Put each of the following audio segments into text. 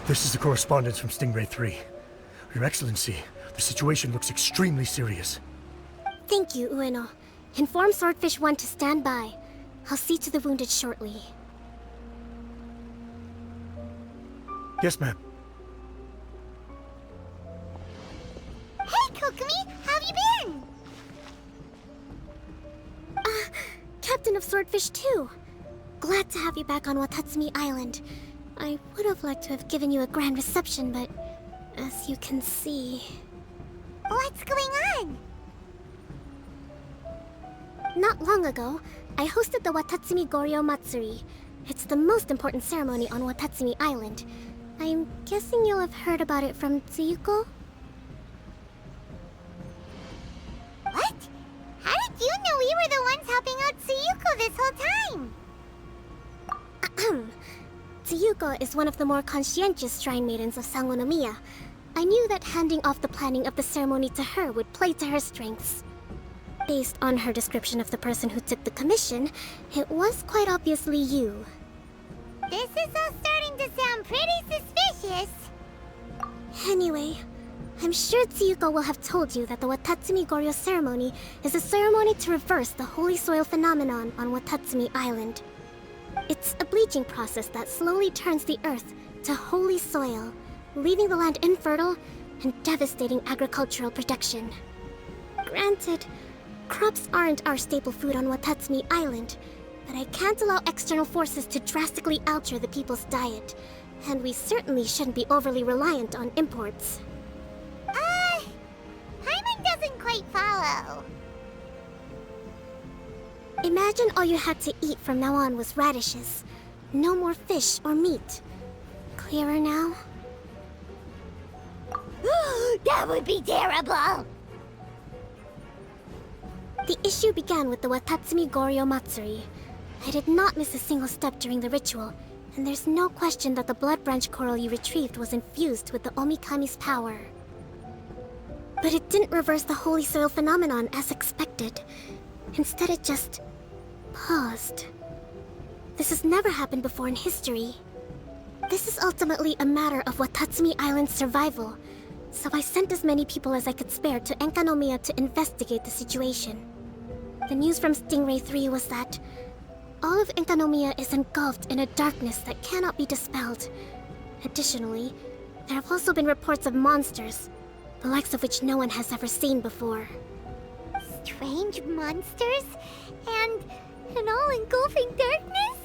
This is the correspondence from Stingray 3. Your Excellency, the situation looks extremely serious. Thank you, Ueno. Inform Swordfish 1 to stand by. I'll see to the wounded shortly. Yes, ma'am. Hey, Kokomi! How have you been? Captain of Swordfish 2. Glad to have you back on Watatsumi Island. I would have liked to have given you a grand reception, but as you can see... What's going on? Not long ago, I hosted the Watatsumi Goryo Matsuri. It's the most important ceremony on Watatsumi Island. I'm guessing you'll have heard about it from Tsuyuko? What? How did you know we were the ones helping out Tsuyuko this whole time? Tsuyuko is one of the more conscientious shrine maidens of Sangonomiya. I knew that handing off the planning of the ceremony to her would play to her strengths. Based on her description of the person who took the commission, it was quite obviously you. This is all starting to sound pretty suspicious. Anyway, I'm sure Tsuyuko will have told you that the Watatsumi Goryo ceremony is a ceremony to reverse the holy soil phenomenon on Watatsumi Island. It's a bleaching process that slowly turns the earth to holy soil, leaving the land infertile and devastating agricultural production. Granted, crops aren't our staple food on Watatsumi Island, but I can't allow external forces to drastically alter the people's diet, and we certainly shouldn't be overly reliant on imports. Paimon doesn't quite follow. Imagine all you had to eat from now on was radishes. No more fish or meat. Clearer now? That would be terrible! The issue began with the Watatsumi Goryo Matsuri. I did not miss a single step during the ritual, and there's no question that the blood branch coral you retrieved was infused with the Omikami's power. But it didn't reverse the holy soil phenomenon as expected. Instead, it just paused. This has never happened before in history. This is ultimately a matter of Watatsumi Island's survival, so I sent as many people as I could spare to Enkanomiya to investigate the situation. The news from Stingray 3 was that all of Enkanomiya is engulfed in a darkness that cannot be dispelled. Additionally, there have also been reports of monsters, the likes of which no one has ever seen before. Strange monsters? And an all-engulfing darkness?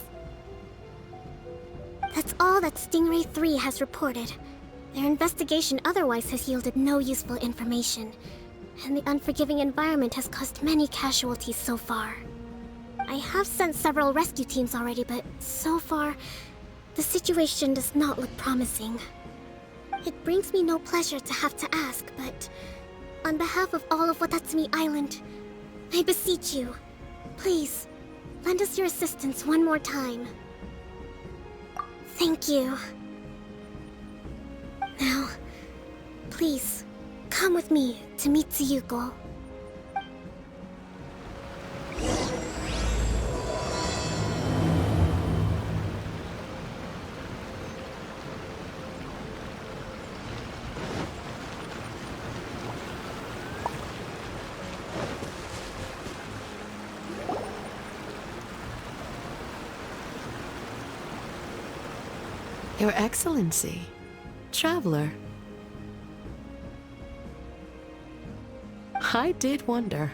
That's all that Stingray 3 has reported. Their investigation otherwise has yielded no useful information, and the unforgiving environment has caused many casualties so far. I have sent several rescue teams already, but so far, the situation does not look promising. It brings me no pleasure to have to ask, but on behalf of all of Watatsumi Island, I beseech you, please, lend us your assistance one more time. Thank you. Now, please, come with me to meet Tsuyuko. Your Excellency, traveler. I did wonder.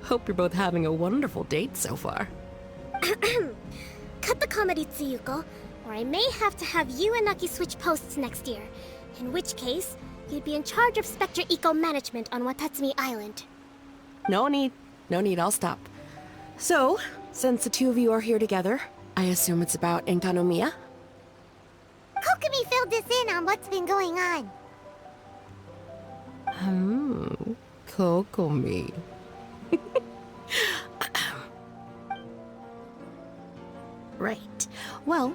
Hope you're both having a wonderful date so far. Cut the comedy, Tsuyuko, or I may have to have you and Naki switch posts next year. In which case, you'd be in charge of Spectre Eco Management on Watatsumi Island. No need, I'll stop. So, since the two of you are here together, I assume it's about Enkanomiya? Kokomi filled us in on what's been going on. Kokomi. Right. Well,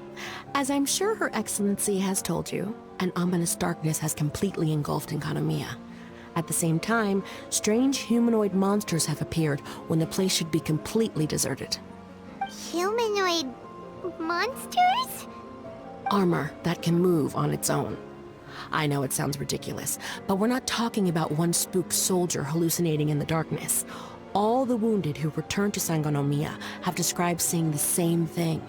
as I'm sure Her Excellency has told you, an ominous darkness has completely engulfed Enkanomiya. At the same time, strange humanoid monsters have appeared when the place should be completely deserted. Humanoid monsters? armor that can move on its own. I know it sounds ridiculous, but we're not talking about one spooked soldier hallucinating in the darkness. All the wounded who returned to Sangonomiya have described seeing the same thing.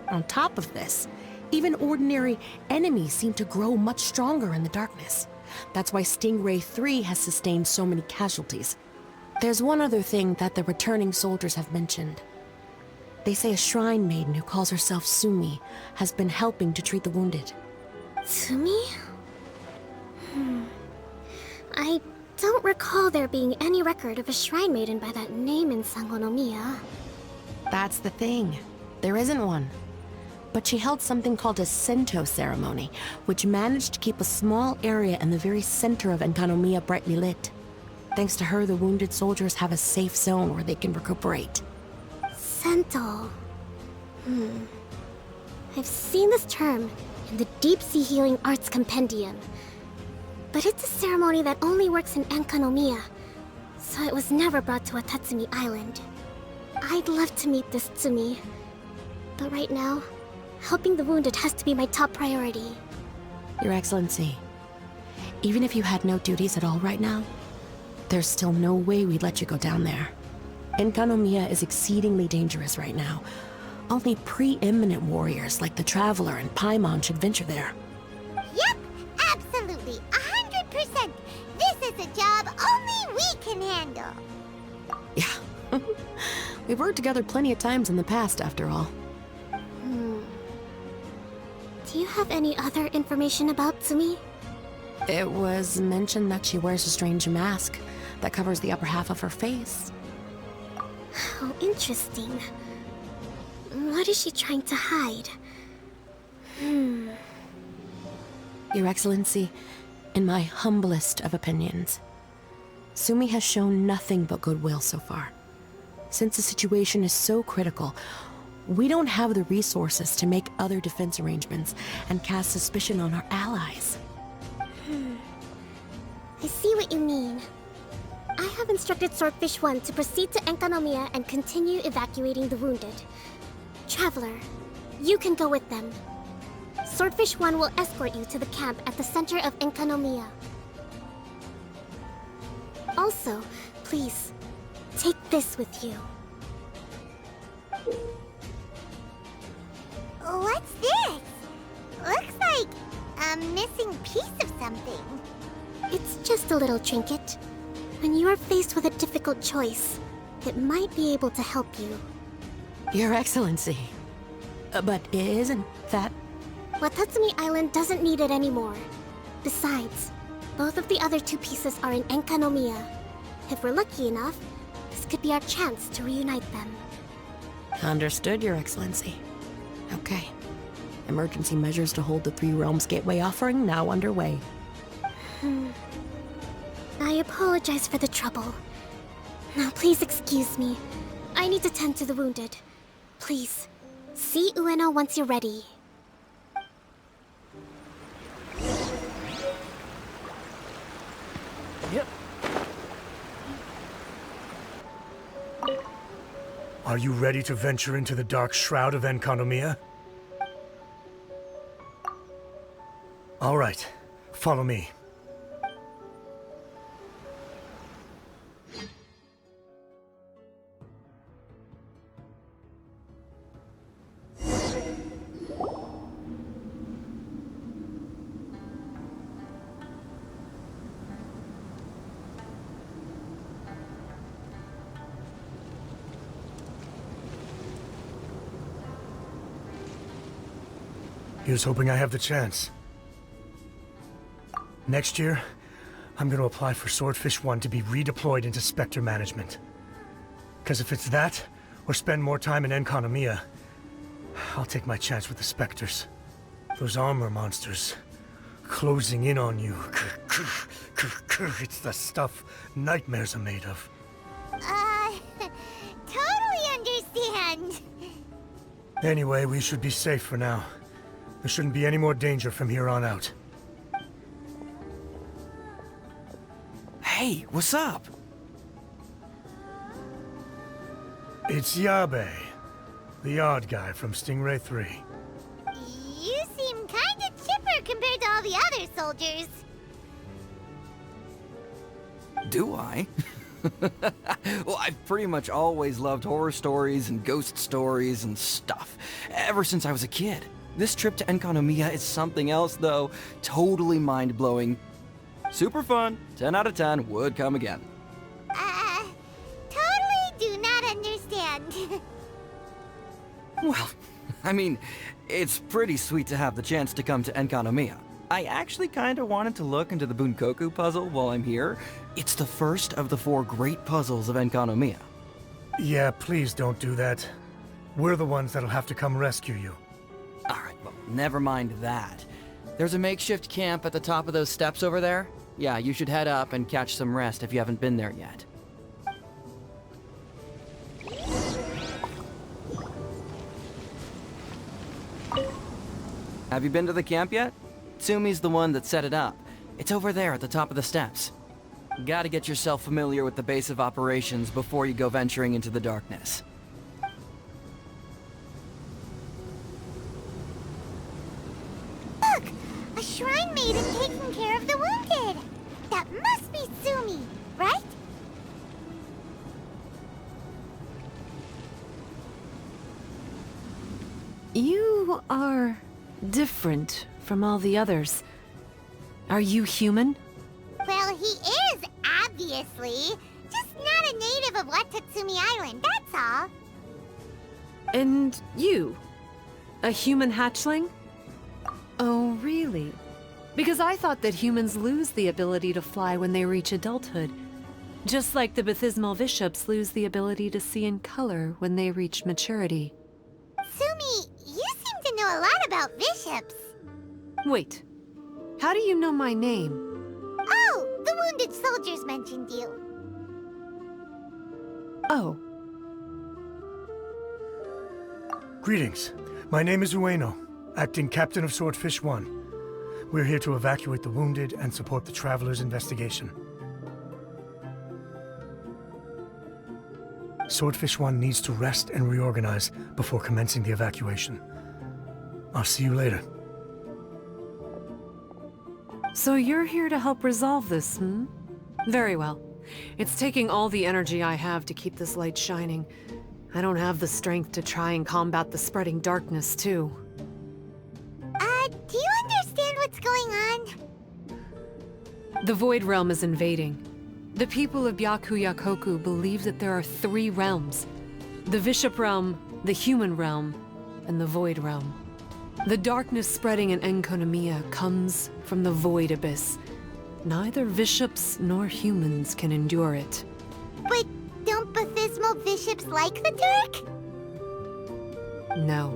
On top of this, even ordinary enemies seem to grow much stronger in the darkness. That's why Stingray 3 has sustained so many casualties. There's one other thing that the returning soldiers have mentioned. They say a shrine maiden who calls herself Sumi has been helping to treat the wounded. Tsumi? I don't recall there being any record of a shrine maiden by that name in Sangonomiya. That's the thing. There isn't one. But she held something called a Sento ceremony, which managed to keep a small area in the very center of Enkanomiya brightly lit. Thanks to her, the wounded soldiers have a safe zone where they can recuperate. Sento. I've seen this term in the Deep Sea Healing Arts Compendium. But it's a ceremony that only works in Enkanomiya, so it was never brought to Watatsumi Island. I'd love to meet this Tsumi, but right now, helping the wounded has to be my top priority. Your Excellency, even if you had no duties at all right now, there's still no way we'd let you go down there. Enkanomiya is exceedingly dangerous right now. Only preeminent warriors like the Traveler and Paimon should venture there. Yep, absolutely, 100%. This is a job only we can handle. Yeah. We've worked together plenty of times in the past, after all. Do you have any other information about Tsumi? It was mentioned that she wears a strange mask that covers the upper half of her face. How interesting. What is she trying to hide? Your Excellency, in my humblest of opinions, Sumi has shown nothing but goodwill so far. Since the situation is so critical, we don't have the resources to make other defense arrangements and cast suspicion on our allies. I see what you mean. I have instructed Swordfish 1 to proceed to Enkanomiya and continue evacuating the wounded. Traveler, you can go with them. Swordfish 1 will escort you to the camp at the center of Enkanomiya. Also, please, take this with you. What's this? Looks like a missing piece of something. It's just a little trinket. When you are faced with a difficult choice, it might be able to help you. Your Excellency. But isn't that... Watatsumi Island doesn't need it anymore. Besides, both of the other two pieces are in Enkanomiya. If we're lucky enough, this could be our chance to reunite them. Understood, Your Excellency. Okay. Emergency measures to hold the Three Realms Gateway offering now underway. I apologize for the trouble. Now please excuse me. I need to tend to the wounded. Please, see Ueno once you're ready. Yep. Are you ready to venture into the dark shroud of Enkanomiya? All right, follow me. Here's hoping I have the chance. Next year, I'm gonna apply for Swordfish 1 to be redeployed into Spectre management. Because if it's that, or spend more time in Enkanomiya, I'll take my chance with the Spectres. Those armor monsters, closing in on you. It's the stuff nightmares are made of. Totally understand. Anyway, we should be safe for now. There shouldn't be any more danger from here on out. Hey, what's up? It's Yabe, the odd guy from Stingray 3. You seem soldiers. Do I? Well, I've pretty much always loved horror stories and ghost stories and stuff, ever since I was a kid. This trip to Enkanomiya is something else, though. Totally mind-blowing. Super fun. 10 out of 10. Would come again. Totally do not understand. Well, I mean, it's pretty sweet to have the chance to come to Enkanomiya. I actually kinda wanted to look into the Bunkoku puzzle while I'm here. It's the first of the 4 great puzzles of Enkanomiya. Yeah, please don't do that. We're the ones that'll have to come rescue you. Alright, well, never mind that. There's a makeshift camp at the top of those steps over there. Yeah, you should head up and catch some rest if you haven't been there yet. Have you been to the camp yet? Tsumi's the one that set it up. It's over there at the top of the steps. Gotta get yourself familiar with the base of operations before you go venturing into the darkness. Look! A shrine maiden taking care of the wounded! That must be Sumi, right? You are different from all the others. Are you human? Well, he is, obviously. Just not a native of Watatsumi Island, that's all. And you? A human hatchling? Oh, really? Because I thought that humans lose the ability to fly when they reach adulthood. Just like the baptismal bishops lose the ability to see in color when they reach maturity. Sumi, you seem to know a lot about bishops. Wait, how do you know my name? Oh, the wounded soldiers mentioned you. Oh, Greetings. My name is Ueno, acting captain of Swordfish 1. We're here to evacuate the wounded and support the traveler's investigation. Swordfish 1 needs to rest and reorganize before commencing the evacuation. I'll see you later. so you're here to help resolve this, hmm? Very well. It's taking all the energy I have to keep this light shining. I don't have the strength to try and combat the spreading darkness, too. Do you understand what's going on? The Void Realm is invading. The people of Byakuyakoku believe that there are 3 realms. The Bishop Realm, the Human Realm, and the Void Realm. The darkness spreading in Enkanomiya comes from the Void Abyss. Neither bishops nor humans can endure it. But don't baptismal bishops like the dark? No.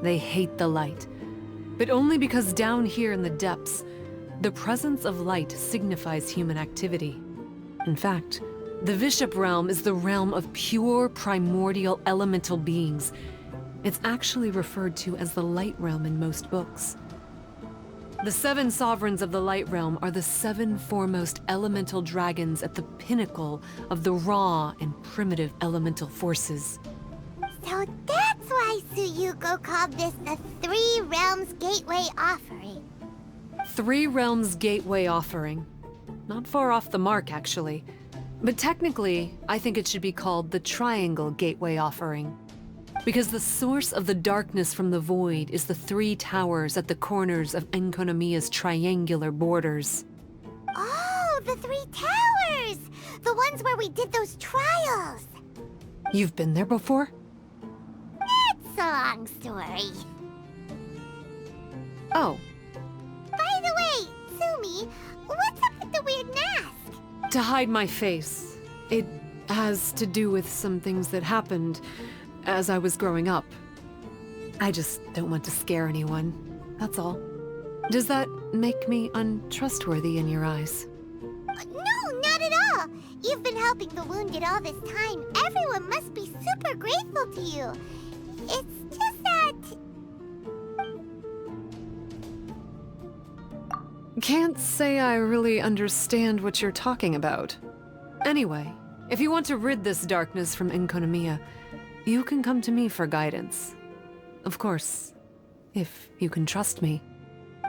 They hate the light. But only because down here in the depths, the presence of light signifies human activity. In fact, the Bishop Realm is the realm of pure primordial elemental beings. It's actually referred to as the Light Realm in most books. The 7 sovereigns of the Light Realm are the 7 foremost elemental dragons at the pinnacle of the raw and primitive elemental forces. So that's why Suyuko called this the 3 Realms Gateway Offering. 3 Realms Gateway Offering. Not far off the mark, actually. But technically, I think it should be called the Triangle Gateway Offering. Because the source of the darkness from the void is the 3 towers at the corners of Enkanomiya's triangular borders. Oh, the 3 towers! The ones where we did those trials! You've been there before? It's a long story. Oh, By the way, Sumi, what's up with the weird mask? to hide my face. It has to do with some things that happened as I was growing up. I just don't want to scare anyone, that's all. Does that make me untrustworthy in your eyes? No, not at all! You've been helping the wounded all this time. Everyone must be super grateful to you. It's just that... Can't say I really understand what you're talking about. Anyway, if you want to rid this darkness from Enkanomiya, you can come to me for guidance. Of course, if you can trust me.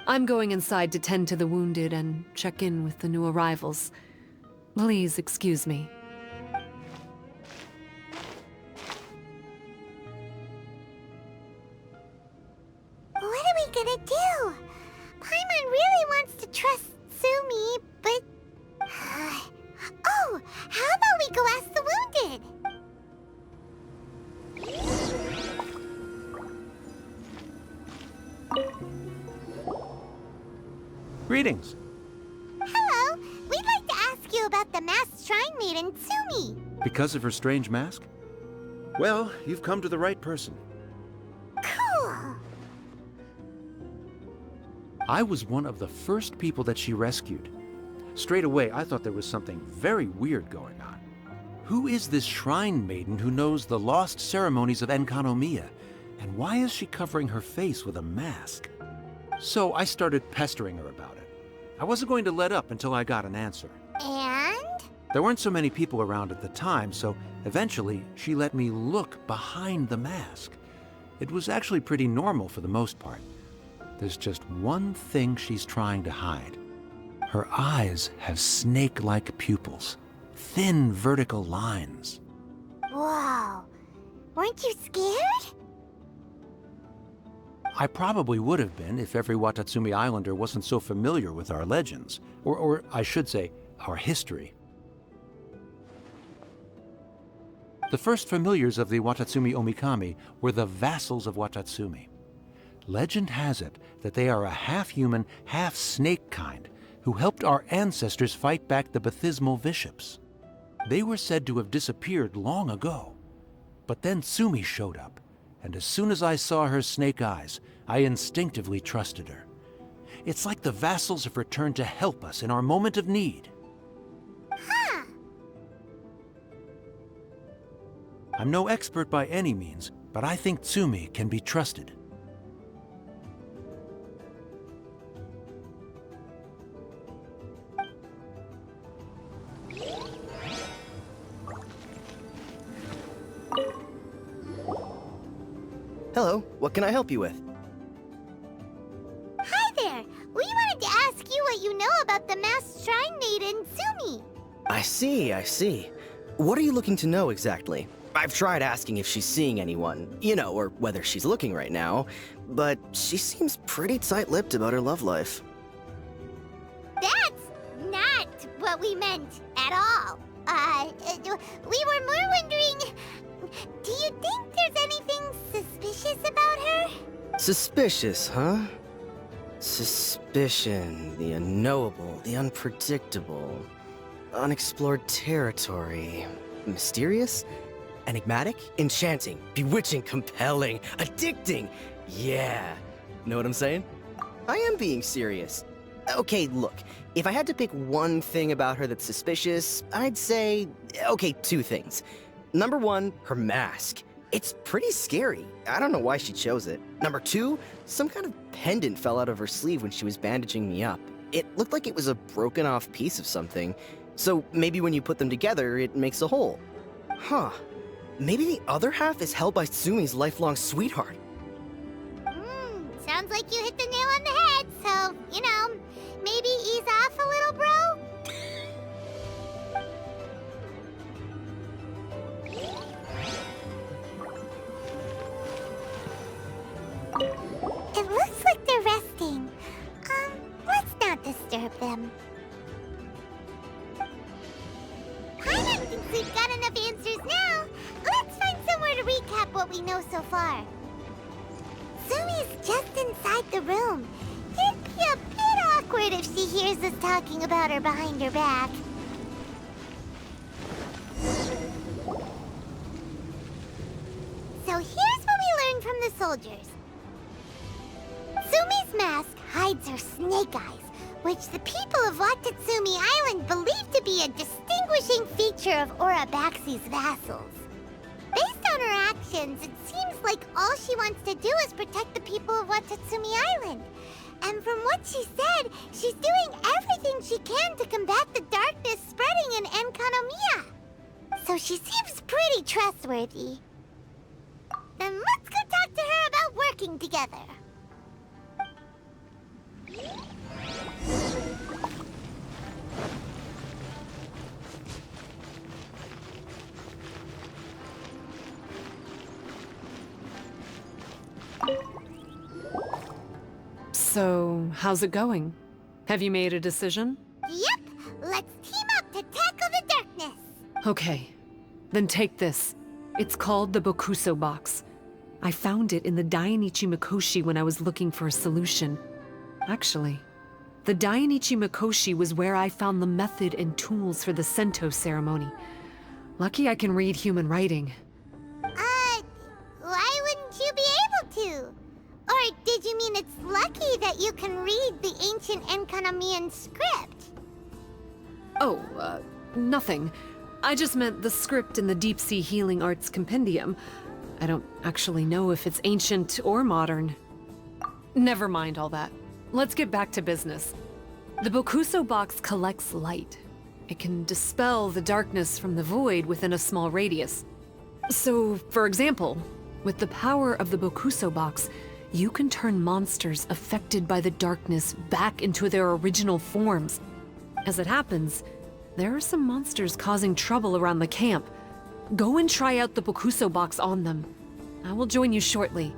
I'm going inside to tend to the wounded and check in with the new arrivals. Please excuse me. What are we gonna do? Paimon really wants to trust Sumi, but... Oh, how about we go ask the wounded? Greetings. Hello, we'd like to ask you about the masked shrine maiden, Sumi. Because of her strange mask? Well, you've come to the right person. Cool. I was one of the first people that she rescued. Straight away, I thought there was something very weird going on. Who is this shrine maiden who knows the lost ceremonies of Enkanomiya? And why is she covering her face with a mask? So I started pestering her about it. I wasn't going to let up until I got an answer. And? There weren't so many people around at the time, so eventually she let me look behind the mask. It was actually pretty normal for the most part. There's just one thing she's trying to hide. Her eyes have snake-like pupils, thin vertical lines. Whoa. Weren't you scared? I probably would have been if every Watatsumi Islander wasn't so familiar with our legends, or I should say, our history. The first familiars of the Watatsumi Omikami were the vassals of Watatsumi. Legend has it that they are a half-human, half-snake kind who helped our ancestors fight back the Bathismal Bishops. They were said to have disappeared long ago. But then Sumi showed up, and as soon as I saw her snake eyes, I instinctively trusted her. It's like the vassals have returned to help us in our moment of need. Huh. I'm no expert by any means, but I think Tsumi can be trusted. Hello, what can I help you with? Hi there. We wanted to ask you what you know about the masked shrine maiden, Sumi. I see. What are you looking to know exactly? I've tried asking if she's seeing anyone, or whether she's looking right now, but she seems pretty tight-lipped about her love life. That's not what we meant at all. We were more wondering, do you think there's anything suspicious about her? Suspicious, huh? Suspicion, the unknowable, the unpredictable, unexplored territory. Mysterious? Enigmatic? Enchanting? Bewitching? Compelling? Addicting? Yeah. Know what I'm saying? I am being serious. Okay, look, if I had to pick one thing about her that's suspicious, I'd say, okay, two things. Number one, her mask. It's pretty scary. I don't know why she chose it. Number two, some kind of pendant fell out of her sleeve when she was bandaging me up. It looked like it was a broken off piece of something. So maybe when you put them together, it makes a whole. Huh. Maybe the other half is held by Sumi's lifelong sweetheart. Sounds like you hit the nail on the head, so, maybe ease off a little, bro? It looks like they're resting. Let's not disturb them. Paimon thinks we've got enough answers now. Let's find somewhere to recap what we know so far. Sumi's just inside the room. It'd be a bit awkward if she hears us talking about her behind her back. So here's what we learned from the soldiers. Sumi's mask hides her snake eyes, which the people of Watatsumi Island believe to be a distinguishing feature of Urabaxi's vassals. Based on her actions, it seems like all she wants to do is protect the people of Watatsumi Island. And from what she said, she's doing everything she can to combat the darkness spreading in Enkanomiya. So she seems pretty trustworthy. Then let's go talk to her about working together. So, how's it going? Have you made a decision? Yep, let's team up to tackle the darkness. Okay, then take this. It's called the Bokuso box. I found it in the Dainichi Mikoshi when I was looking for a solution. Actually, the Dainichi Mikoshi was where I found the method and tools for the Sento ceremony. Lucky I can read human writing. Why wouldn't you be able to? Or did you mean it's lucky that you can read the ancient Enkanamian script? Oh, nothing. I just meant the script in the Deep Sea Healing Arts Compendium. I don't actually know if it's ancient or modern. Never mind all that. Let's get back to business. The Bokuso box collects light. It can dispel the darkness from the void within a small radius. So, for example, with the power of the Bokuso box, you can turn monsters affected by the darkness back into their original forms. As it happens, there are some monsters causing trouble around the camp. Go and try out the Bokuso box on them. I will join you shortly.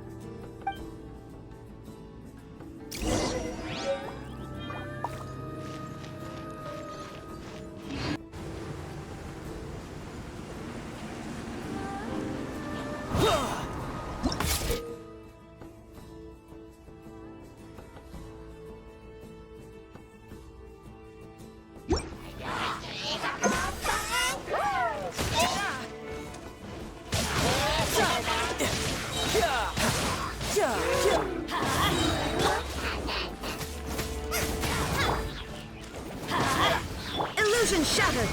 Illusion shattered!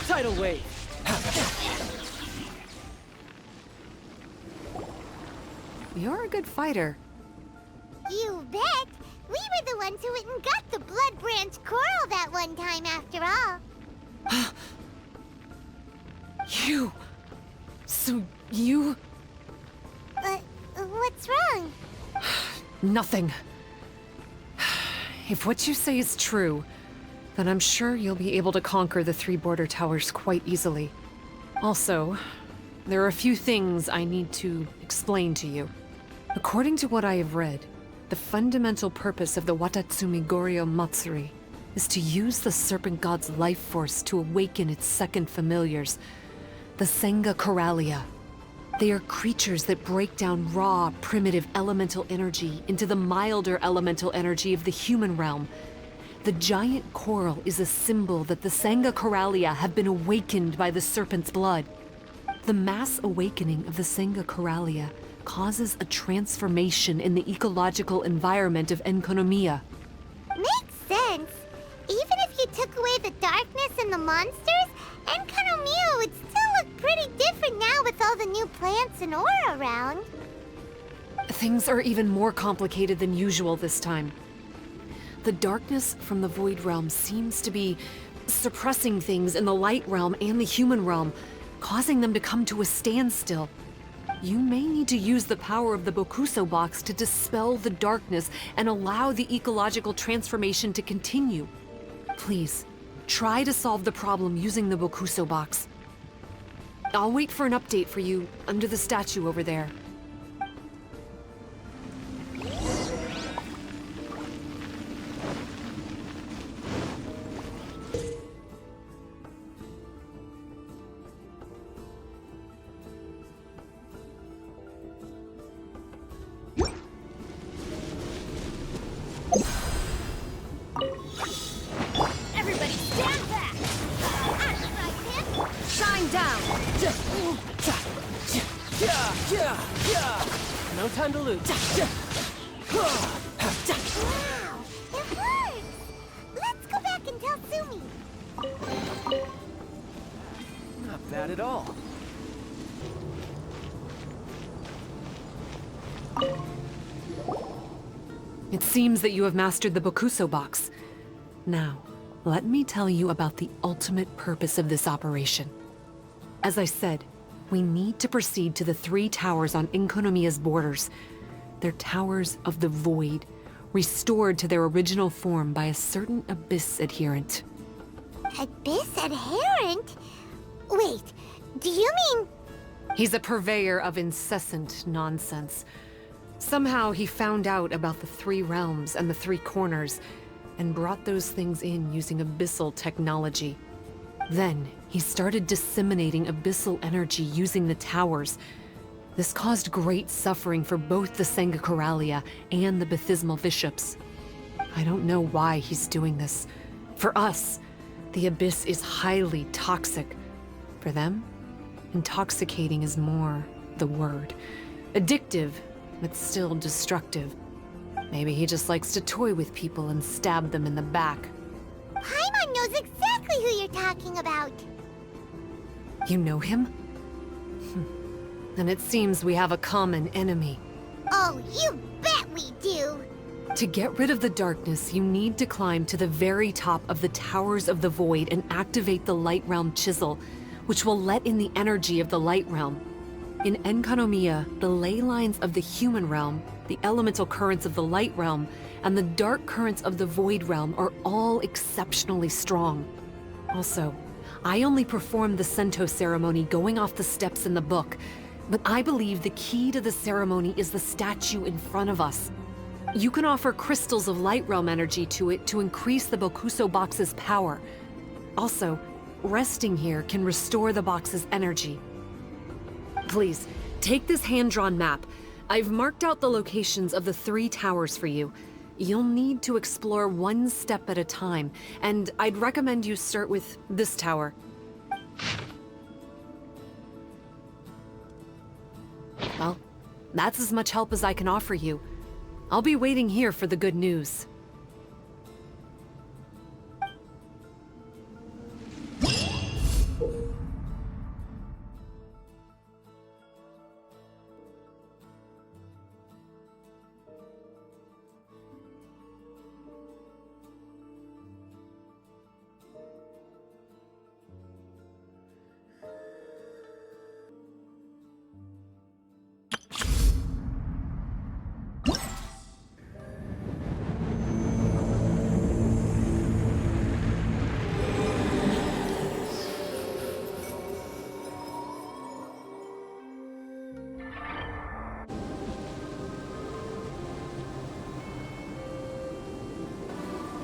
Tidal wave. You're a good fighter. You bet! We were the ones who went and got the Blood Branch Coral that one time after all. You... So you... What's wrong? Nothing. If what you say is true, then I'm sure you'll be able to conquer the 3 border towers quite easily. Also, there are a few things I need to explain to you. According to what I have read, the fundamental purpose of the Watatsumi Goryo Matsuri is to use the Serpent God's life force to awaken its second familiars, the Senga Coralia. They are creatures that break down raw, primitive elemental energy into the milder elemental energy of the human realm. The giant coral is a symbol that the Senga Coralia have been awakened by the serpent's blood. The mass awakening of the Senga Coralia causes a transformation in the ecological environment of Enkonomiya. Makes sense. Even if you took away the darkness and the monsters, Enkanomiya would still look pretty different now with all the new plants and ore around. Things are even more complicated than usual this time. The darkness from the Void Realm seems to be suppressing things in the Light Realm and the human realm, causing them to come to a standstill. You may need to use the power of the Bokuso box to dispel the darkness and allow the ecological transformation to continue. Please, try to solve the problem using the Bokuso box. I'll wait for an update for you under the statue over there. Everybody stand back! Shine down! No time to lose. Wow, it works! Let's go back and tell Sumi. Not bad at all. It seems that you have mastered the Bokuso box. Now, let me tell you about the ultimate purpose of this operation. As I said, we need to proceed to the 3 towers on Enkonomiya's borders. They're towers of the void, restored to their original form by a certain Abyss adherent. Abyss adherent? Wait, do you mean He's a purveyor of incessant nonsense. Somehow he found out about the three realms and the three corners, and brought those things in using abyssal technology. Then, he started disseminating abyssal energy using the towers. This caused great suffering for both the Sangha and the Bathismal bishops. I don't know why he's doing this. For us, the abyss is highly toxic. For them, intoxicating is more the word. Addictive, but still destructive. Maybe he just likes to toy with people and stab them in the back. Paimon knows exactly who you're talking about. You know him? Then it seems we have a common enemy. Oh, you bet we do! To get rid of the darkness, you need to climb to the very top of the Towers of the Void and activate the Light Realm Chisel, which will let in the energy of the Light Realm. In Enkanomiya, the ley lines of the human realm, the elemental currents of the Light Realm, and the dark currents of the Void Realm are all exceptionally strong. Also, I only performed the Sento ceremony going off the steps in the book, but I believe the key to the ceremony is the statue in front of us. You can offer crystals of Light Realm energy to it to increase the Bokuso box's power. Also, resting here can restore the box's energy. Please, take this hand-drawn map. I've marked out the locations of the three towers for you. You'll need to explore one step at a time, and I'd recommend you start with this tower. Well, that's as much help as I can offer you. I'll be waiting here for the good news.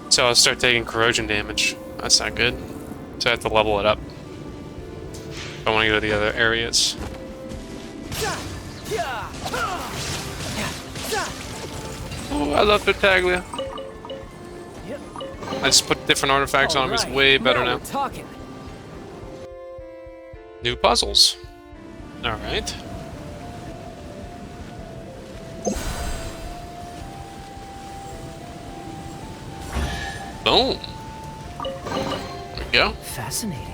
So I'll start taking corrosion damage. That's not good. So I have to level it up. I want to go to the other areas. Oh, I love Tartaglia. I just put different artifacts on him. He's way better now. New puzzles. Alright. Boom. There we go. Fascinating.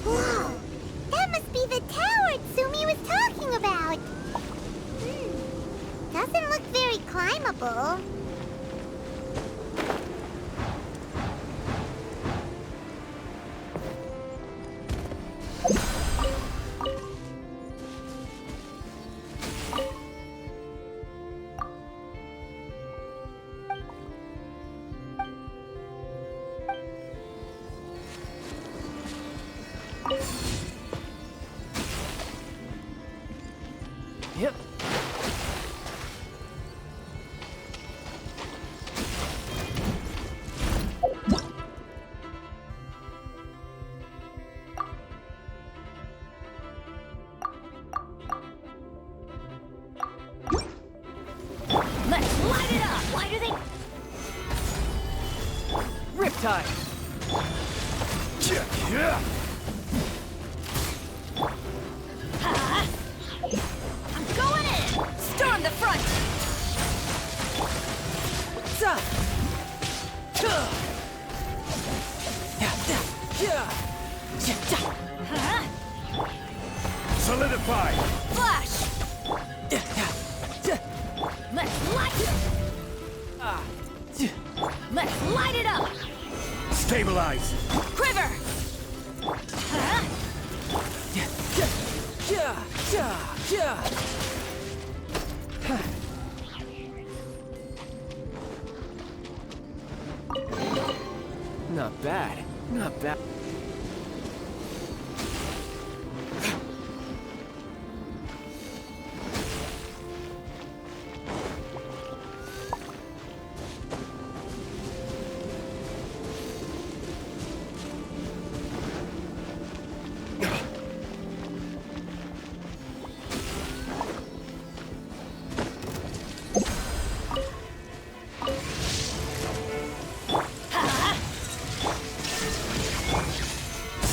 Wow! That must be the tower Tsumi was talking about! Doesn't look very climbable. Yep. Let's light it up! Why do they... Riptide. I'm going in! Storm the front! Solidify! Flash! Let's light it! Let's light it up! Stabilize! Quiver! Not bad. Not bad.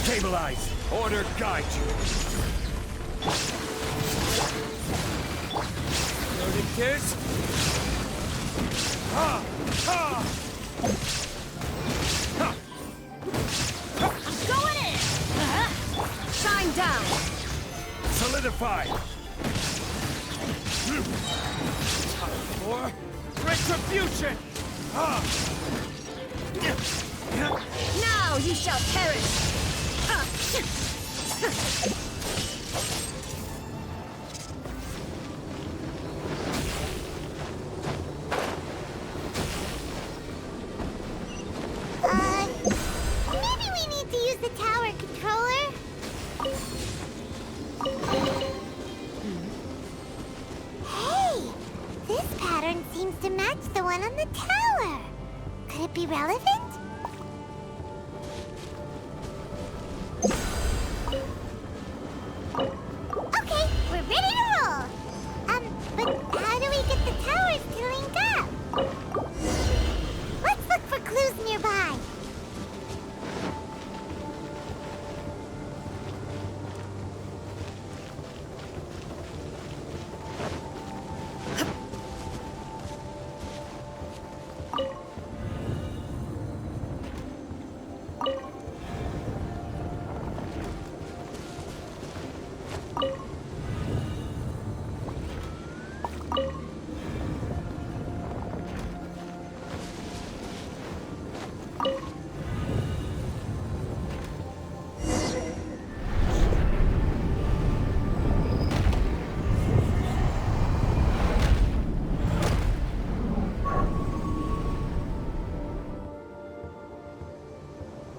Stabilize. Order guide you. Loaded kids. Ha! Ha! Ha! I'm going in! Shine down! Solidify. Time for retribution. Ha! Now you shall perish! Maybe we need to use the tower controller? Hey! This pattern seems to match the one on the tower. Could it be relevant? Okay, we're ready to roll! But how do we get the towers to link up? Let's look for clues nearby.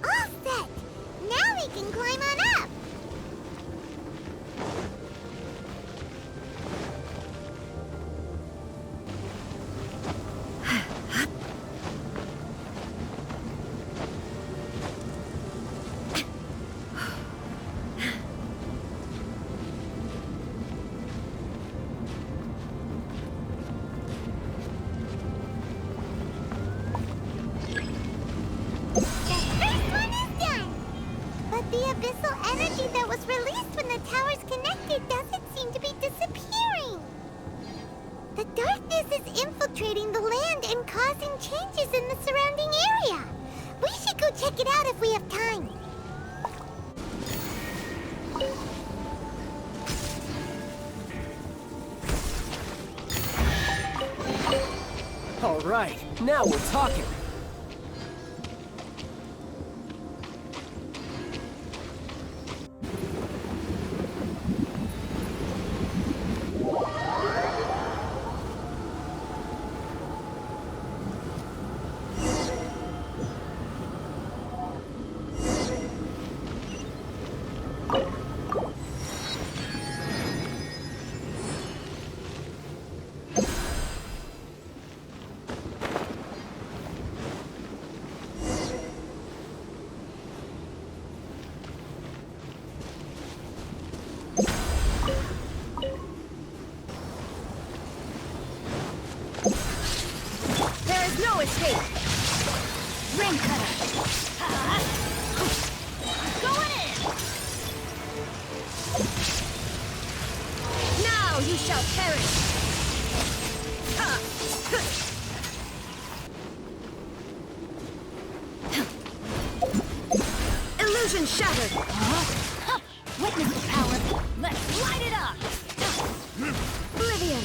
All set! Now we can climb on up! The first one is done! But the abyssal energy that was released when the towers connected doesn't seem to be disappearing. The darkness is infiltrating the land and causing changes in the surrounding area. We should go check it out if we have time. All right, now we're talking. There is no escape! Ring cutter! Going in! Now you shall perish! Illusion shattered! Witness the power! Let's light it up! Oblivion!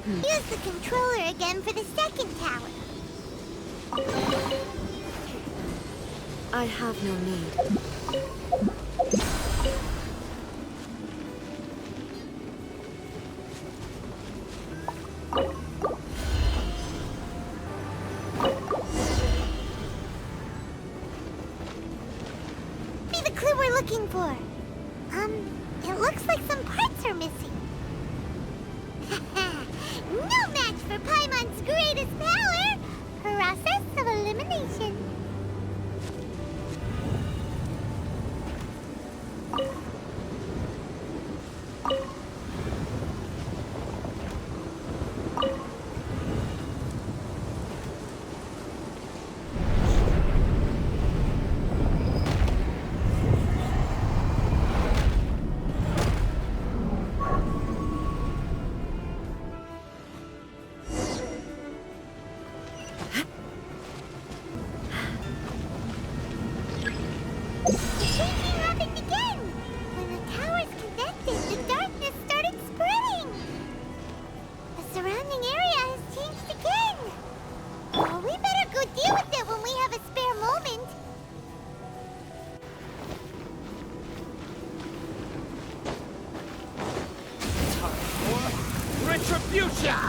Use the controller again for the second tower. I have no need. Be the clue we're looking for. It looks like some parts are missing. No match for Paimon's greatest power! Process of elimination. Changing happened again! When the towers connected, the darkness started spreading! The surrounding area has changed again! Oh, we better go deal with it when we have a spare moment! Retribution!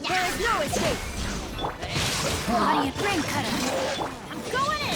There is no escape! What do you bring, Cutter? I'm going in!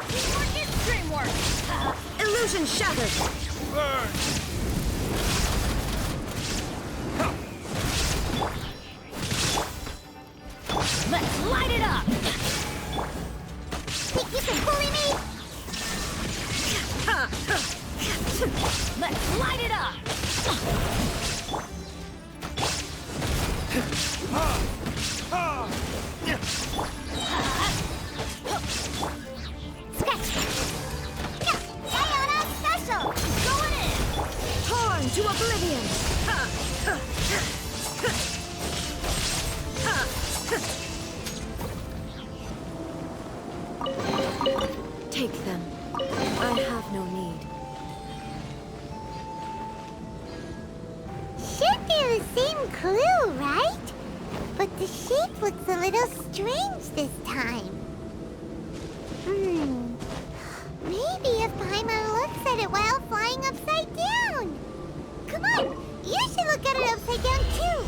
Teamwork is dreamwork! Illusion shattered! Let's light it up! Think you can bully me? Let's light it up! Scratch! Yeah, Diana special! Going in! Torn to oblivion! Take them. I have no need. Should be the same clue, right? But the shape looks a little strange this time. Maybe if Paimon looks at it while flying upside down. Come on, you should look at it upside down too.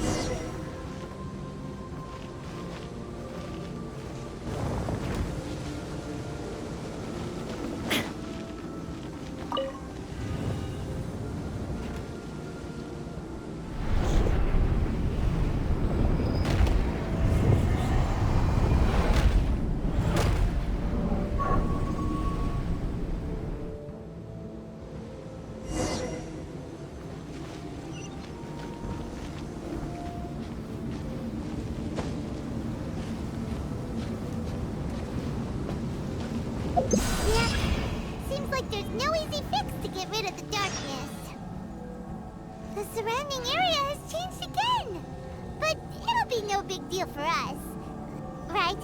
Yeah, seems like there's no easy fix to get rid of the darkness. The surrounding area has changed again. But it'll be no big deal for us. Right?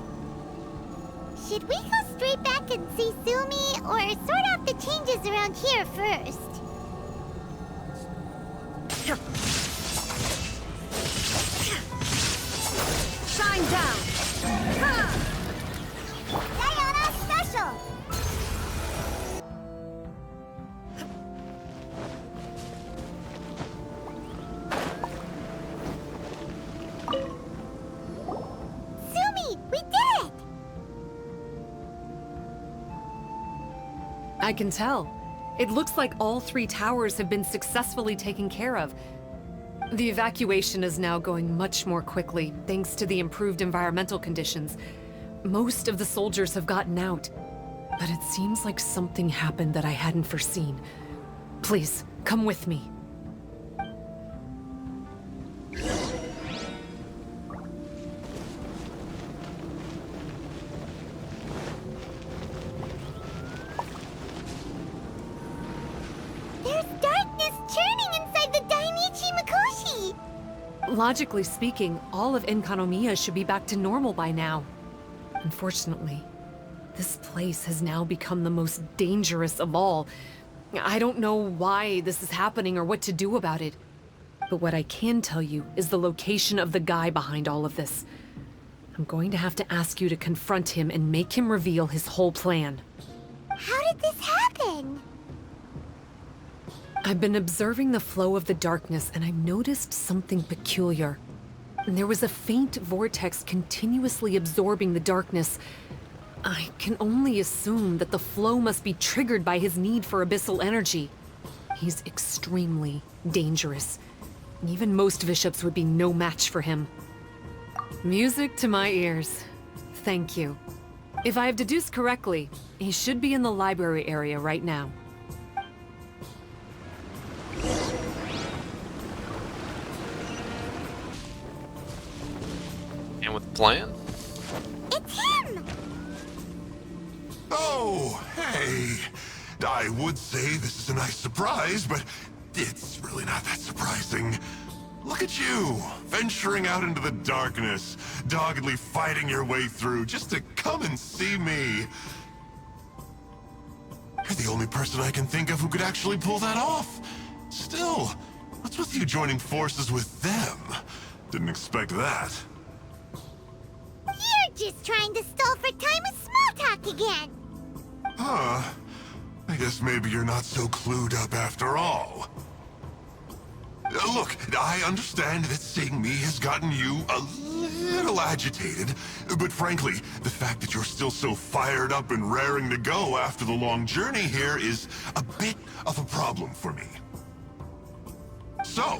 Should we go straight back and see Sumi, or sort out the changes around here first? Shine down! Diana special! I can tell. It looks like all 3 towers have been successfully taken care of. The evacuation is now going much more quickly, thanks to the improved environmental conditions. Most of the soldiers have gotten out, but it seems like something happened that I hadn't foreseen. Please, come with me. There's darkness churning inside the Dainichi Mikoshi! Logically speaking, all of Enkanomiya should be back to normal by now. Unfortunately, this place has now become the most dangerous of all. I don't know why this is happening or what to do about it. But what I can tell you is the location of the guy behind all of this. I'm going to have to ask you to confront him and make him reveal his whole plan. How did this happen? I've been observing the flow of the darkness, and I've noticed something peculiar. There was a faint vortex continuously absorbing the darkness. I can only assume that the flow must be triggered by his need for abyssal energy. He's extremely dangerous. Even most bishops would be no match for him. Music to my ears. Thank you. If I have deduced correctly, he should be in the library area right now. And with the plan? It's him! Oh, hey. I would say this is a nice surprise, but it's really not that surprising. Look at you, venturing out into the darkness, doggedly fighting your way through just to come and see me. You're the only person I can think of who could actually pull that off. Still, what's with you joining forces with them? Didn't expect that. You're just trying to stall for time with small talk again! Huh. I guess maybe you're not so clued up after all. Look, I understand that seeing me has gotten you a little agitated, but frankly, the fact that you're still so fired up and raring to go after the long journey here is a bit of a problem for me. So,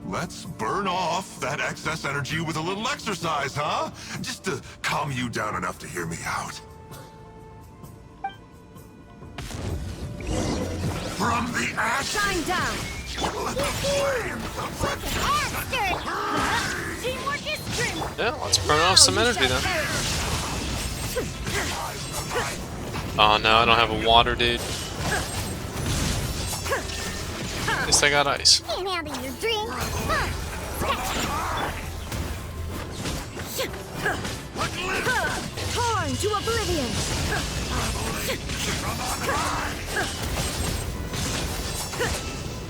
let's burn off that excess energy with a little exercise, huh? Just to calm you down enough to hear me out. From the ash... Shine down! Let the flame... Teamwork is strength! Yeah, let's burn off some energy then. Oh no, I don't have a water, dude. At least I got ice. Can't handle your drink! Torn to oblivion!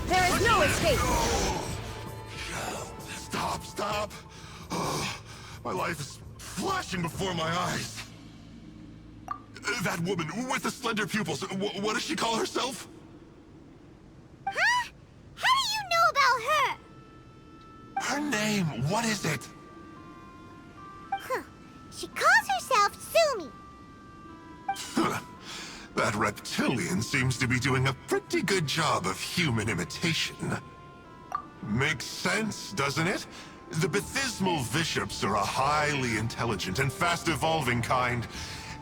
There is no escape! Stop! My life is flashing before my eyes. That woman with the slender pupils, what does she call herself? Huh? How do you know about her? Her name, what is it? Huh. She calls herself Sumi. That reptilian seems to be doing a pretty good job of human imitation. Makes sense, doesn't it? The Baptismal Bishops are a highly intelligent and fast-evolving kind.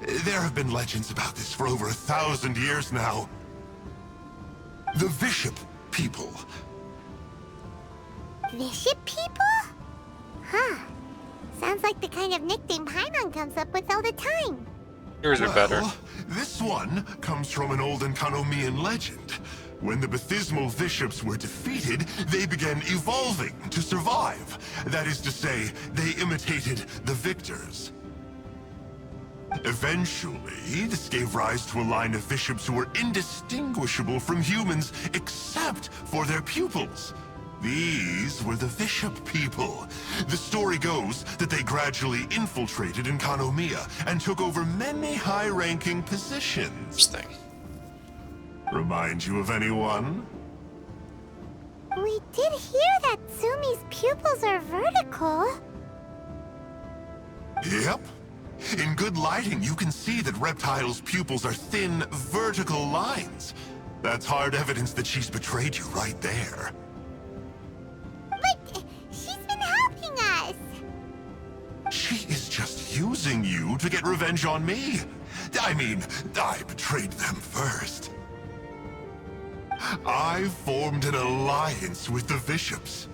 There have been legends about this for over 1,000 years now. The Bishop people. Bishop people? Huh. Sounds like the kind of nickname Paimon comes up with all the time. Yours are better. Well, this one comes from an old Enkanomian legend. When the Baptismal Bishops were defeated, they began evolving to survive. That is to say, they imitated the victors. Eventually, this gave rise to a line of bishops who were indistinguishable from humans except for their pupils. These were the Bishop people. The story goes that they gradually infiltrated Enkanomiya and took over many high-ranking positions. Interesting. Remind you of anyone? We did hear that Sumi's pupils are vertical. Yep. In good lighting, you can see that Reptile's pupils are thin, vertical lines. That's hard evidence that she's betrayed you right there. But she's been helping us. She is just using you to get revenge on me. I mean, I betrayed them first. I formed an alliance with the Bishops.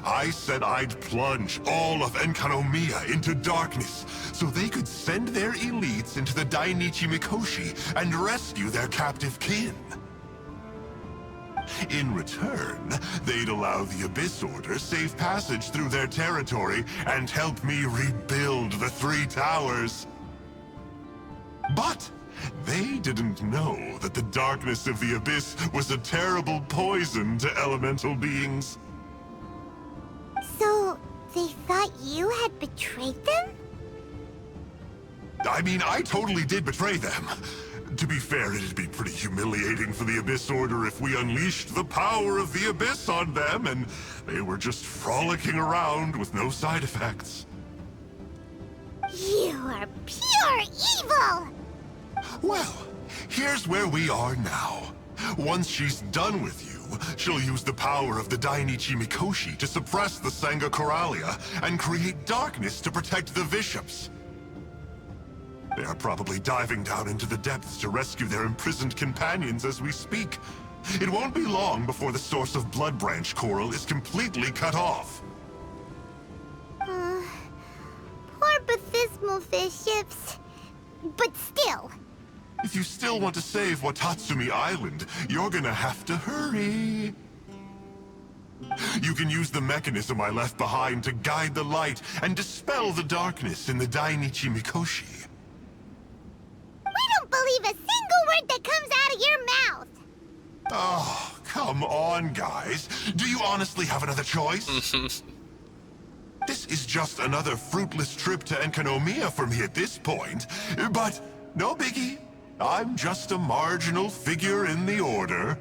I said I'd plunge all of Enkanomiya into darkness so they could send their elites into the Dainichi Mikoshi and rescue their captive kin. In return, they'd allow the Abyss Order safe passage through their territory and help me rebuild the Three Towers. But they didn't know that the darkness of the Abyss was a terrible poison to elemental beings. So, they thought you had betrayed them? I mean, I totally did betray them. To be fair, it'd be pretty humiliating for the Abyss Order if we unleashed the power of the Abyss on them and they were just frolicking around with no side effects. You are pure evil! Well, here's where we are now. Once she's done with you, she'll use the power of the Dainichi Mikoshi to suppress the Sangha Coralia and create darkness to protect the Bishops. They are probably diving down into the depths to rescue their imprisoned companions as we speak. It won't be long before the source of Blood Branch Coral is completely cut off. Poor Bathismal Bishops. But still. If you still want to save Watatsumi Island, you're gonna have to hurry. You can use the mechanism I left behind to guide the light and dispel the darkness in the Dainichi Mikoshi. We don't believe a single word that comes out of your mouth! Oh, come on, guys. Do you honestly have another choice? This is just another fruitless trip to Enkanomiya for me at this point. But no biggie. I'm just a marginal figure in the Order.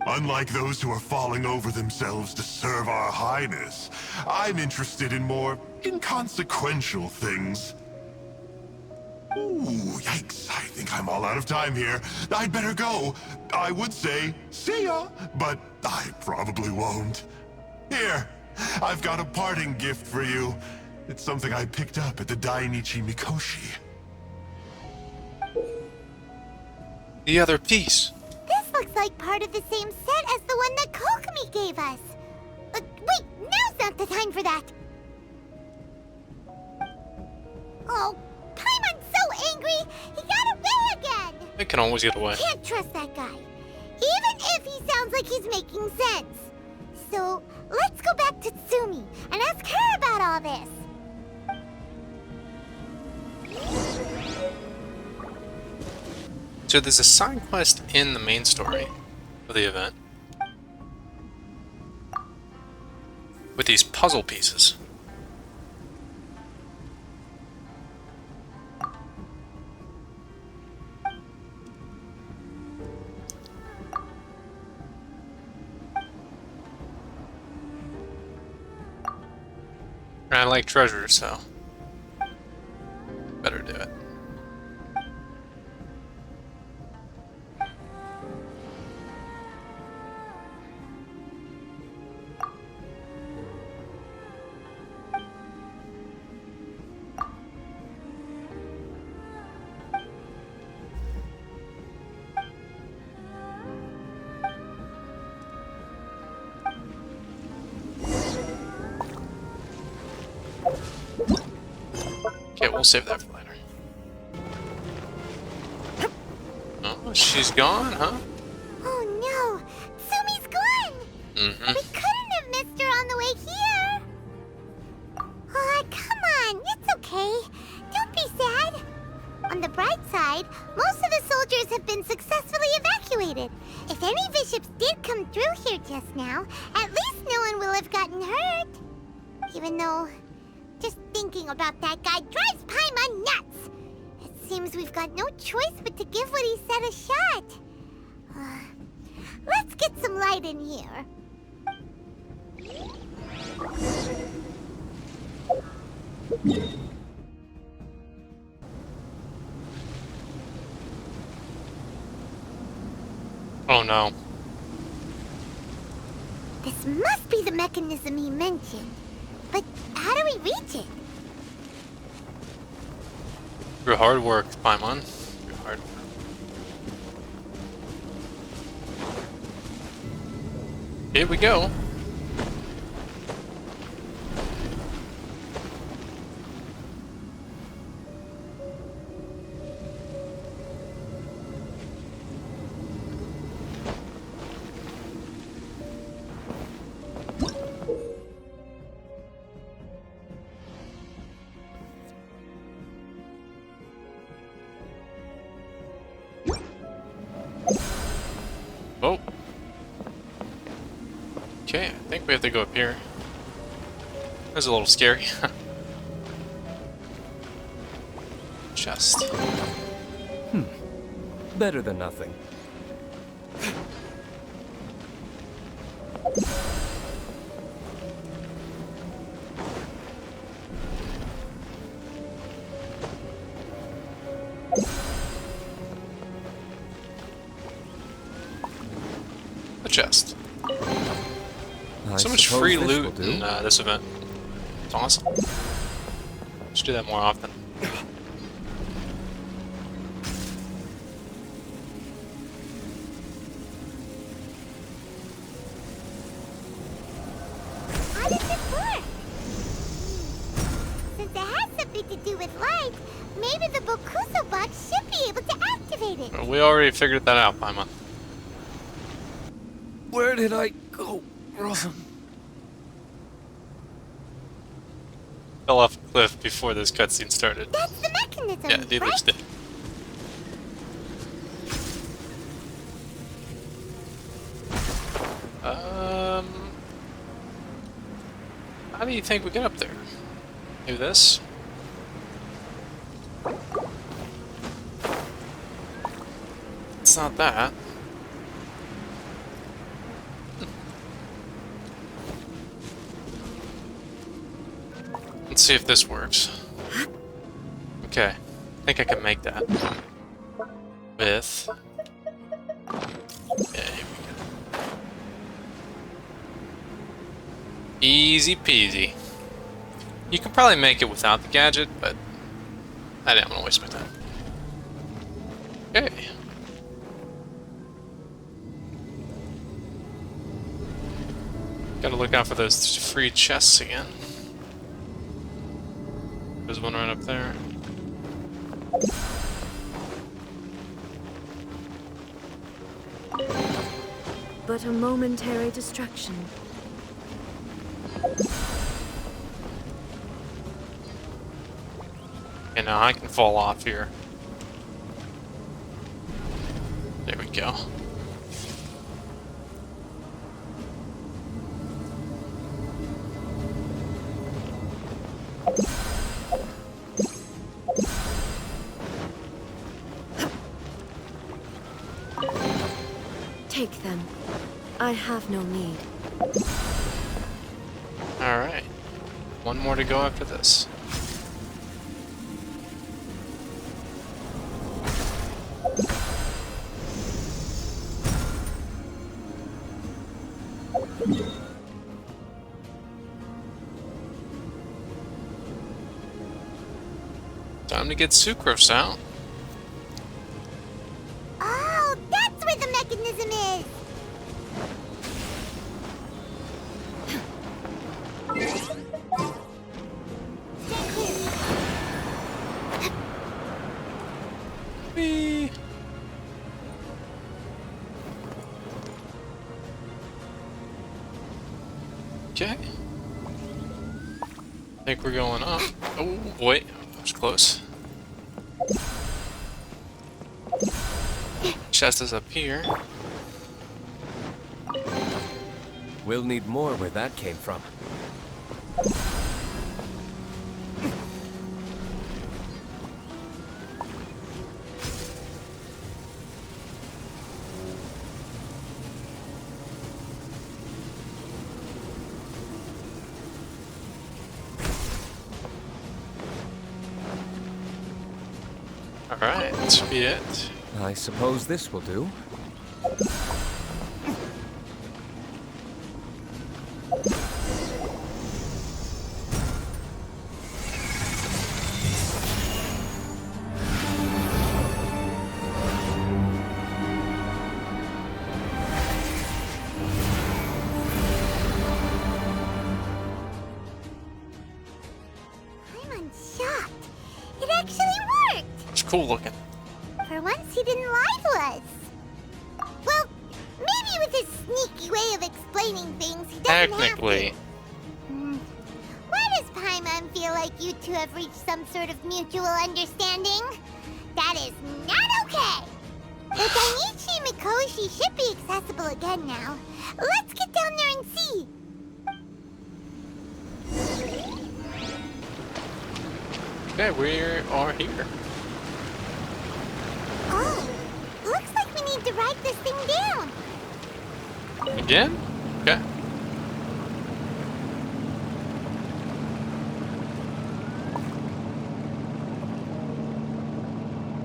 Unlike those who are falling over themselves to serve our Highness, I'm interested in more inconsequential things. Ooh, yikes. I think I'm all out of time here. I'd better go. I would say, see ya, but I probably won't. Here, I've got a parting gift for you. It's something I picked up at the Dainichi Mikoshi. The other piece. This looks like part of the same set as the one that Kokomi gave us. Wait, now's not the time for that. Oh, Paimon's so angry, he got away again. It can always get away. Can't trust that guy, even if he sounds like he's making sense. So, let's go back to Tsumi and ask her about all this. So there's a side quest in the main story of the event with these puzzle pieces. And I like treasures, so better do it. Okay, we'll save that for later. Oh, she's gone, huh? Oh no, Tsumi's gone! Mm-hmm. We couldn't have missed her on the way here! Oh, come on, it's okay. Don't be sad. On the bright side, most of the soldiers have been successfully evacuated. If any bishops did come through here just now, at least no one will have gotten hurt. Even though, just thinking about that guy drives Paimon nuts. It seems we've got no choice but to give what he said a shot. Let's get some light in here. Oh no. This must be the mechanism he mentioned. But how do we reach it? Through hard work, Paimon. Through hard work. Here we go. Oh. Okay, I think we have to go up here. That's a little scary. Chest. Better than nothing. A chest. I So much suppose free this loot will do. in this event. It's awesome. Should do that more often. How does it work? Since it has something to do with light, maybe the Bokuso box should be able to activate it. We already figured that out, Paimon. Where did I go wrong? Fell off a cliff before this cutscene started. That's the mechanism, Yeah, Dealers right? did. How do you think we get up there? Do this? It's not that. Let's see if this works. Okay. I think I can make that. With... Yeah, here we go. Easy peasy. You could probably make it without the gadget, but I didn't want to waste my time. Okay. Gotta look out for those free chests again. There's one right up there. But a momentary distraction. And now I can fall off here. There we go. Take them. I have no need. Alright. One more to go after this. Time to get Sucrose out. Oh, that's where the mechanism is! Whee! Okay. I think we're going up. Oh, wait. That was close. Chest is up here. We'll need more where that came from. Alright, that should be it. I suppose this will do. cool looking. For once, he didn't lie to us. Well, maybe with his sneaky way of explaining things, he doesn't Technically. have to. Why does Paimon feel like you two have reached some sort of mutual understanding? That is not okay! The Dainichi Mikoshi should be accessible again now. Let's get down there and see. Okay, we are here. Oh, looks like we need to write this thing down. Again? Okay.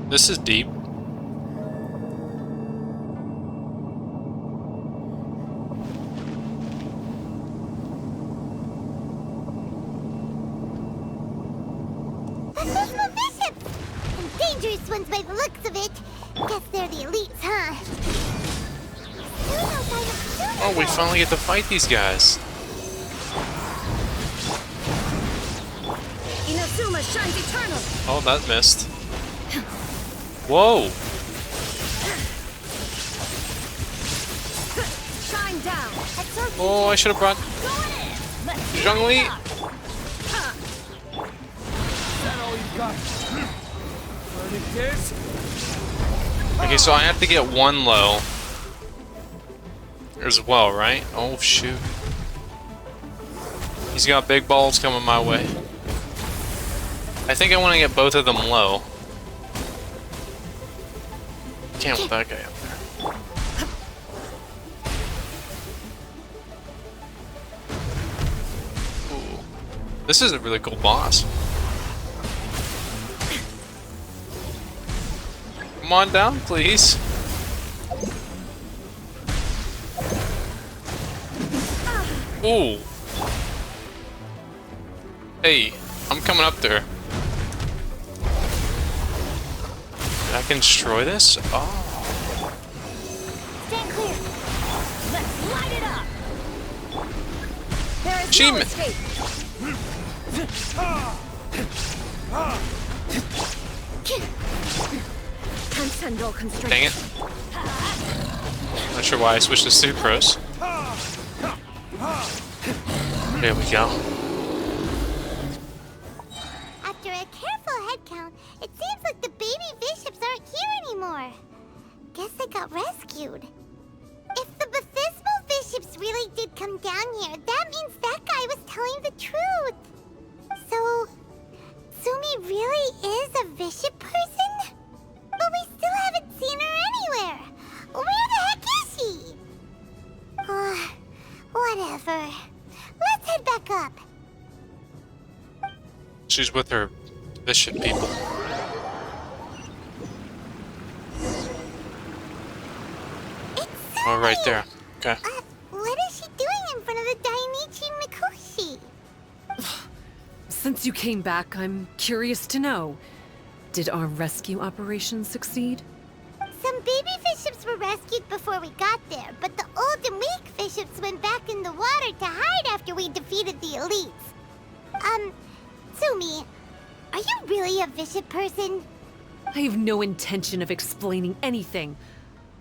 This is deep. Baptismal bishops! And dangerous ones by the looks of it. Guess they're the elites, huh? Oh, we finally get to fight these guys. Inazuma shines eternal. Oh, that missed. Whoa! Shine down. Oh, I should have brought Zhongli. Okay, so I have to get one low as well, right? Oh shoot. He's got big balls coming my way. I think I want to get both of them low. Can't with that guy up there. Ooh. This is a really cool boss. Come on down, please. Ooh. Hey, I'm coming up there. I can destroy this? Oh. Stand clear. Let's light it up. There is no Achievement. escape. Transcendental constraint. Dang it. Not sure why I switched to sucrose. There we go. After a careful head count, it seems like the baby bishops aren't here anymore. Guess they got rescued. If the baptismal bishops really did come down here, that means that guy was telling the truth. So, Sumi really is a bishop person? But we still haven't seen her anywhere. Where the heck is she? Whatever. Let's head back up. She's with her bishop people. It's Oh, right Sumi! there. Okay. What is she doing in front of the Dainichi Mikoshi? Since you came back, I'm curious to know. Did our rescue operation succeed? Some baby bishops were rescued before we got there, but the old and weak bishops went back in the water to hide after we defeated the elites. Sumi, are you really a bishop person? I have no intention of explaining anything.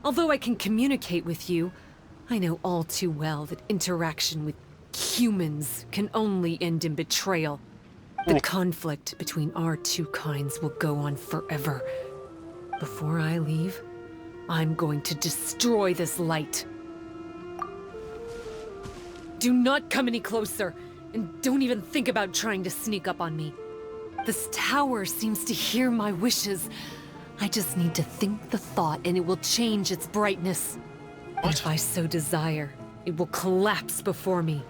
Although I can communicate with you, I know all too well that interaction with humans can only end in betrayal. The conflict between our two kinds will go on forever. Before I leave, I'm going to destroy this light. Do not come any closer, and don't even think about trying to sneak up on me. This tower seems to hear my wishes. I just need to think the thought and it will change its brightness. And if I so desire, it will collapse before me.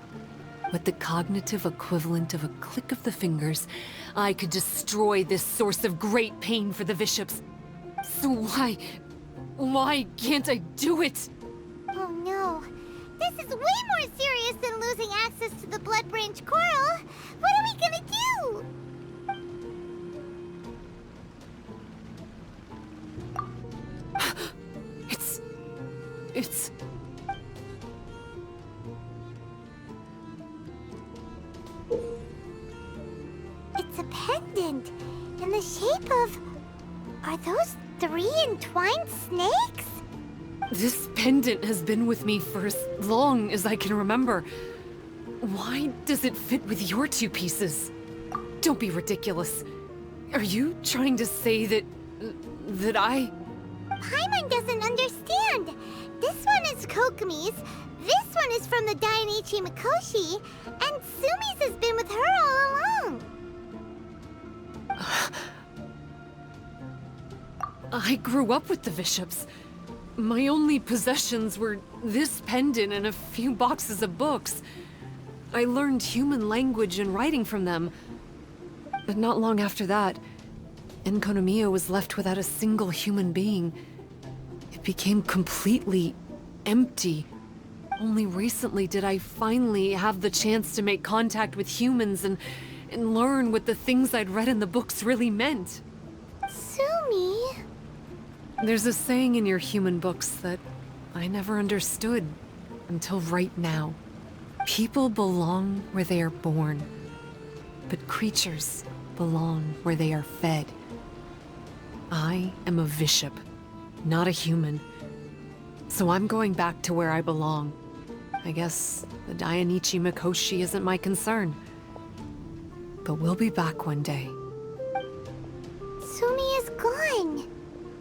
With the cognitive equivalent of a click of the fingers, I could destroy this source of great pain for the bishops. So why can't I do it? Oh no. This is way more serious than losing access to the Blood Branch Coral. What are we gonna do? It's... It's a pendant in the shape of Are those 3 entwined snakes? This pendant has been with me for as long as I can remember. Why does it fit with your 2 pieces? Don't be ridiculous. Are you trying to say that I... Paimon doesn't understand. This one is Kokomi's, this one is from the Dainichi Mikoshi, and Sumi's has been with her all along. I grew up with the Bishops. My only possessions were this pendant and a few boxes of books. I learned human language and writing from them. But not long after that, Enkonomiya was left without a single human being. It became completely empty. Only recently did I finally have the chance to make contact with humans and learn what the things I'd read in the books really meant. Sumi... There's a saying in your human books that I never understood until right now. People belong where they are born, but creatures belong where they are fed. I am a bishop, not a human. So I'm going back to where I belong. I guess the Dainichi Mikoshi isn't my concern. But we'll be back one day. Sumi is gone.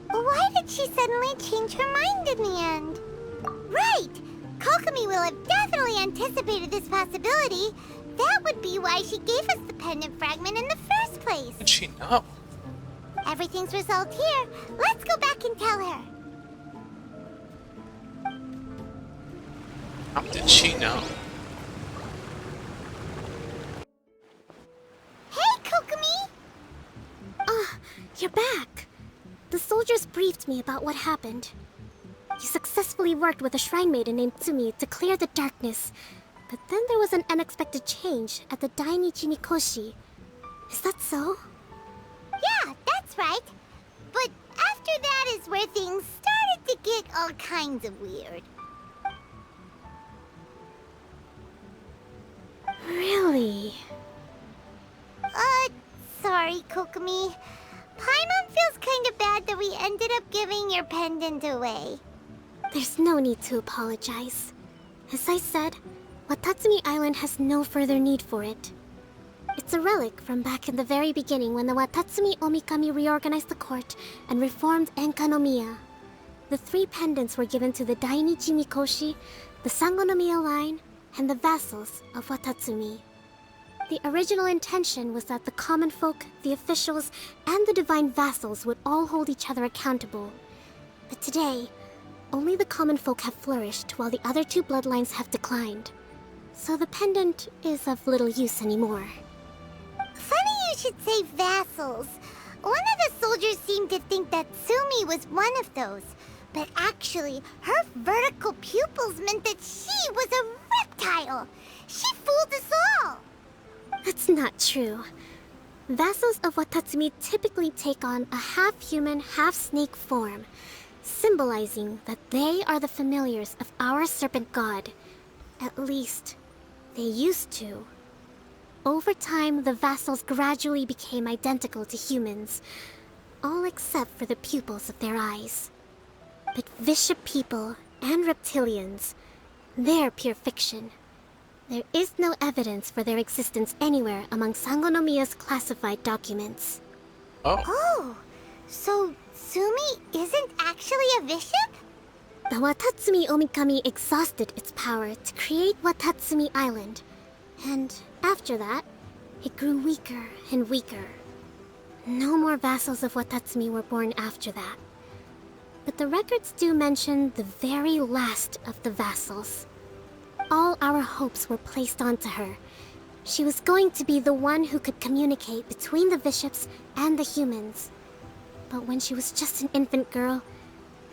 Why did she suddenly change her mind in the end? Right! Kokomi will have definitely anticipated this possibility. That would be why she gave us the pendant fragment in the first place. Did she know? Everything's resolved here. Let's go back and tell her. How did she know? Hey, Kokomi! You're back. The soldiers briefed me about what happened. You successfully worked with a shrine maiden named Tsumi to clear the darkness. But then there was an unexpected change at the Dainichi Mikoshi. Is that so? Yeah, that's right. But after that is where things started to get all kinds of weird. Really? Sorry, Kokomi. Paimon feels kinda bad that we ended up giving your pendant away. There's no need to apologize. As I said, Watatsumi Island has no further need for it. It's a relic from back in the very beginning when the Watatsumi Omikami reorganized the court and reformed Enkanomiya. The 3 pendants were given to the Dainichi Mikoshi, the Sangonomiya line, and the vassals of Watatsumi. The original intention was that the common folk, the officials, and the divine vassals would all hold each other accountable. But today, only the common folk have flourished while the other 2 bloodlines have declined. So the pendant is of little use anymore. Funny you should say vassals. One of the soldiers seemed to think that Sumi was one of those. But actually, her vertical pupils meant that she was a reptile. She fooled us all. That's not true. Vassals of Watatsumi typically take on a half-human, half-snake form, symbolizing that they are the familiars of our serpent god. At least, they used to. Over time, the vassals gradually became identical to humans, all except for the pupils of their eyes. But Bishop people and reptilians, they're pure fiction. There is no evidence for their existence anywhere among Sangonomiya's classified documents. Oh, so Sumi isn't actually a bishop? The Watatsumi Omikami exhausted its power to create Watatsumi Island, and after that, it grew weaker and weaker. No more vassals of Watatsumi were born after that. But the records do mention the very last of the vassals. All our hopes were placed onto her. She was going to be the one who could communicate between the bishops and the humans. But when she was just an infant girl,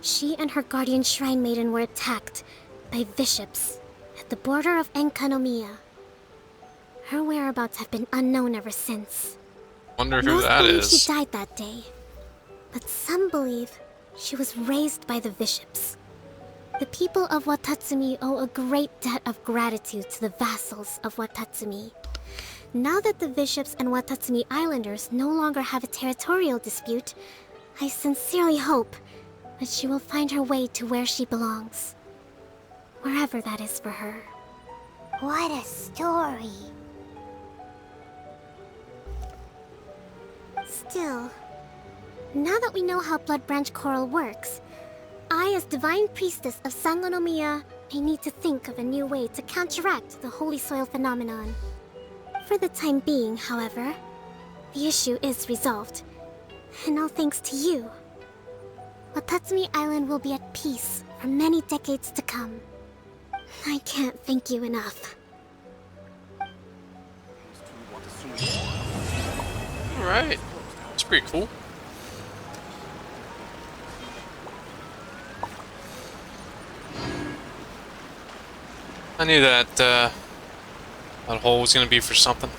she and her guardian shrine maiden were attacked by bishops at the border of Enkanomiya. Her whereabouts have been unknown ever since. Wonder who Most that believe is. she died that day, but some believe she was raised by the bishops. The people of Watatsumi owe a great debt of gratitude to the vassals of Watatsumi. Now that the bishops and Watatsumi Islanders no longer have a territorial dispute, I sincerely hope that she will find her way to where she belongs. Wherever that is for her. What a story. Still, now that we know how Blood Branch Coral works, I, as Divine Priestess of Sangonomiya, may need to think of a new way to counteract the Holy Soil phenomenon. For the time being, however, the issue is resolved, and all thanks to you. Watatsumi Island will be at peace for many decades to come. I can't thank you enough. Alright. It's pretty cool. I knew that, that hole was gonna be for something.